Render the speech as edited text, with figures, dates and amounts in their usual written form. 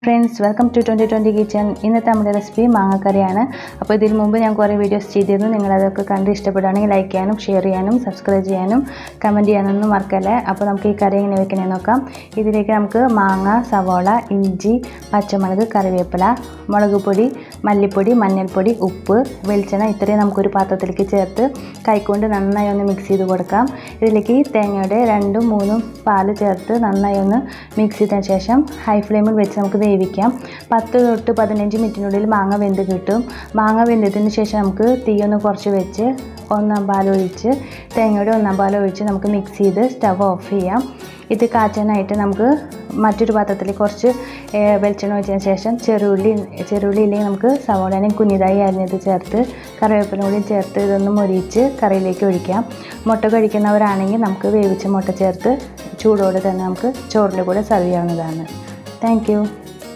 Friends, welcome to 2020 kitchen. ഇന്നത്തെ നമ്മുടെ recipe മാങ്ങക്കറിയാണ്. അപ്പോൾ ഇതിന് മുമ്പ് ഞാൻ കുറേ വീഡിയോസ് ചെയ്തിരുന്നു. നിങ്ങളതൊക്കെ കണ്ട് ഇഷ്ടപ്പെടുകയാണെങ്കിൽ ലൈക്ക് ചെയ്യാനും ഷെയർ ചെയ്യാനും സബ്സ്ക്രൈബ് ചെയ്യാനും കമൻറ്റ് ചെയ്യാനൊന്നും മറക്കല്ലേ. അപ്പോൾ നമുക്ക് ഈ കറി എങ്ങനെ വെക്കണമെന്ന് നോക്കാം. ഇതിലേക്ക് നമുക്ക് മാങ്ങ, സവോള, ഇഞ്ചി, പച്ചമുളക്, കറിവേപ്പില, മുളക് പൊടി, മല്ലിപ്പൊടി, മഞ്ഞൾപ്പൊടി, ഉപ്പ്, വെളിച്ചെണ്ണ ഇത്രയും നമുക്കൊരു പാത്രത്തിലേക്ക് ചേർത്ത് കൈകൊണ്ട് നന്നായി ഒന്ന് മിക്സ് ചെയ്ത് കൊടുക്കാം. ഇതിലേക്ക് തേങ്ങയുടെ 2-3 പാൽ ചേർത്ത് നന്നായി ഒന്ന് മിക്സ് ചെയ്തതിന് ശേഷം ഹൈ ഫ്ലെയിമിൽ വെച്ച് നമുക്ക് വേവിക്കാം. 10 to 15 മിനിറ്റിനുള്ളിൽ മാങ്ങ വെന്ത് കിട്ടും. മാങ്ങ വെന്തതിന് ശേഷം നമുക്ക് തീയൊന്ന് കുറച്ച് വെച്ച് 1 പാൽ ഒഴിച്ച് തേങ്ങയുടെ 1 പാൽ ഒഴിച്ച് നമുക്ക് മിക്സ് ചെയ്ത് സ്റ്റവ് ഓഫ് ചെയ്യാം. ഇത് കാച്ചാനായിട്ട് നമുക്ക് മറ്റൊരു പാത്രത്തിൽ കുറച്ച് വെളിച്ചെണ്ണ ഒഴിച്ചതിന് ശേഷം ചെറുള്ളി ഇല്ലെങ്കിൽ നമുക്ക് സവോളയും കുഞ്ഞിതായി അരിഞ്ഞത് ചേർത്ത് കറിവേപ്പില കൂടി ചേർത്ത് ഇതൊന്ന് മൊരിച്ച് കറിയിലേക്ക് ഒഴിക്കാം. മുട്ട കഴിക്കുന്നവരാണെങ്കിൽ നമുക്ക് വേവിച്ച മുട്ട ചേർത്ത് ചൂടോടെ തന്നെ നമുക്ക് ചോറിൻ്റെ കൂടെ സെർവ് ചെയ്യാവുന്നതാണ്. Thank you.